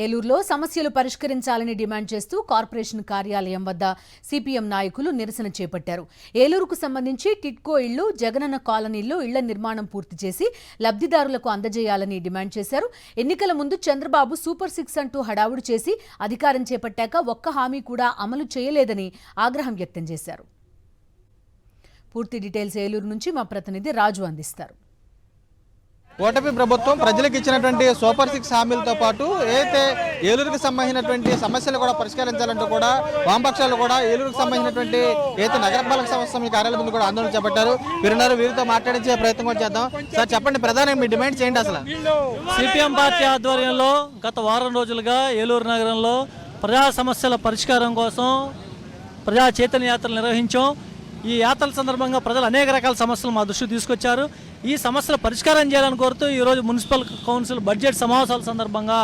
ఏలూరులో సమస్యలు పరిష్కరించాలని డిమాండ్ చేస్తూ కార్పొరేషన్ కార్యాలయం వద్ద సిపిఎం నాయకులు నిరసన చేపట్టారు. ఏలూరుకు సంబంధించి టిట్కో ఇళ్లు, జగనన్న కాలనీల్లో ఇళ్ల నిర్మాణం పూర్తి చేసి లబ్ధిదారులకు అందజేయాలని డిమాండ్ చేశారు. ఎన్నికల ముందు చంద్రబాబు సూపర్ 6 అంటూ హడావుడి చేసి అధికారం చేపట్టాక ఒక్క హామీ కూడా అమలు చేయలేదని ఆగ్రహం వ్యక్తం చేశారు. పూర్తి డీటెయిల్స్ ఏలూరు నుంచి మా ప్రతినిధి రాజు అందిస్తారు. ఓటమి ప్రభుత్వం ప్రజలకు ఇచ్చినటువంటి సూపర్ 6 హామీలతో పాటు ఏదైతే ఏలూరుకు సంబంధించినటువంటి సమస్యలు కూడా పరిష్కరించాలంటూ కూడా వామపక్షాలు కూడా ఏలూరుకు సంబంధించినటువంటి ఏదైతే నగరపాలక సంస్థ కార్యాలయం ముందు కూడా ఆందోళన చేపట్టారు. వీరితో మాట్లాడించే ప్రయత్నం కూడా చేద్దాం. సార్ చెప్పండి, ప్రధానంగా మీ డిమాండ్ చేయండి. అసలు సిపిఎం పార్టీ ఆధ్వర్యంలో గత వారం రోజులుగా ఏలూరు నగరంలో ప్రజా సమస్యల పరిష్కారం కోసం ప్రజా చైతన్య యాత్రలు నిర్వహించాం. ఈ యాత్రల సందర్భంగా ప్రజలు అనేక రకాల సమస్యలు మా దృష్టికి తీసుకొచ్చారు. ఈ సమస్యల పరిష్కారం చేయాలని కోరుతూ ఈరోజు మున్సిపల్ కౌన్సిల్ బడ్జెట్ సమావేశాల సందర్భంగా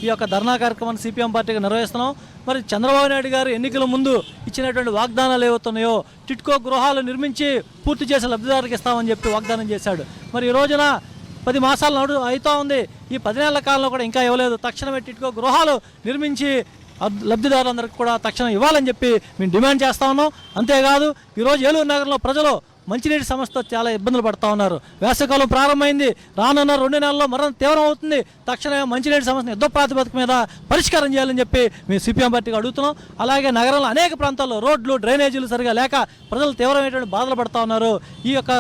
ఈ యొక్క ధర్నా కార్యక్రమాన్ని సిపిఎం పార్టీగా నిర్వహిస్తున్నాం. మరి చంద్రబాబు నాయుడు గారు ఎన్నికల ముందు ఇచ్చినటువంటి వాగ్దానాలు ఏవవుతున్నాయో టిట్కో గృహాలు నిర్మించి పూర్తి చేసే లబ్ధిదారులకు ఇస్తామని చెప్పి వాగ్దానం చేశాడు. మరి ఈ రోజున 10 మాసాలు అవుతా ఉంది. ఈ 10 నెలల కాలంలో కూడా ఇంకా ఇవ్వలేదు. తక్షణమే టిట్కో గృహాలు నిర్మించి లబ్ధిదారులందరికీ కూడా తక్షణం ఇవ్వాలని చెప్పి మేము డిమాండ్ చేస్తా ఉన్నాం. అంతేకాదు ఈరోజు ఏలూరు నగరంలో ప్రజలు మంచినీటి సమస్యతో చాలా ఇబ్బందులు పడుతూ ఉన్నారు. వేసవికాలం ప్రారంభమైంది, రానున్న 2 నెలల్లో మరింత తీవ్రం అవుతుంది. తక్షణమే మంచినీటి సమస్యను యుద్ధ ప్రాతిపదిక మీద పరిష్కారం చేయాలని చెప్పి మేము సిపిఎం పార్టీకి అడుగుతున్నాం. అలాగే నగరంలో అనేక ప్రాంతాల్లో రోడ్లు, డ్రైనేజీలు సరిగా లేక ప్రజలు తీవ్రమైనటువంటి బాధలు పడుతూ ఉన్నారు. ఈ యొక్క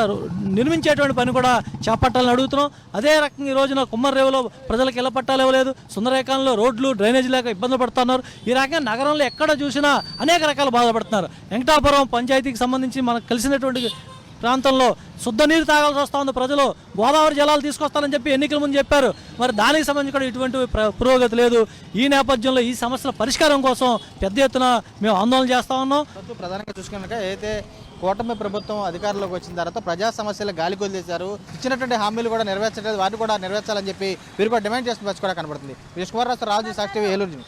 నిర్మించేటువంటి పని కూడా చేపట్టాలని అడుగుతున్నాం. అదే రకంగా ఈ రోజున కుమ్మర్రేవులో ప్రజలకు ఇళ్ల పట్టాలు ఇవ్వలేదు. సుందరేకాలంలో రోడ్లు, డ్రైనేజీ లేక ఇబ్బందులు పడుతున్నారు. ఈ రకంగా నగరంలో ఎక్కడ చూసినా అనేక రకాల బాధపడుతున్నారు. వెంకటాపురం పంచాయతీకి సంబంధించి మనకు కలిసినటువంటి ప్రాంతంలో శుద్ధ నీరు తాగాల్సి వస్తూ ఉంది. ప్రజలు గోదావరి జలాలు తీసుకొస్తారని చెప్పి ఎన్నికల ముందు చెప్పారు. మరి దానికి సంబంధించి కూడా ఇటువంటి పురోగతి లేదు. ఈ నేపథ్యంలో ఈ సమస్యల పరిష్కారం కోసం పెద్ద ఎత్తున మేము ఆందోళన చేస్తా ఉన్నాం. ప్రధానంగా చూసుకున్నాక అయితే కూటమి ప్రభుత్వం అధికారంలోకి వచ్చిన తర్వాత ప్రజా సమస్యలు గాలి కొదిలేశారు. ఇచ్చినటువంటి హామీలు కూడా నెరవేర్చలేదు. వాటిని కూడా నెరవేర్చాలని చెప్పి వీరు కూడా డిమాండ్ చేస్తున్న కూడా కనబడుతుంది. విష్ణుకుమార్ రాజు, సాక్షి టీవీ, ఏలూరు.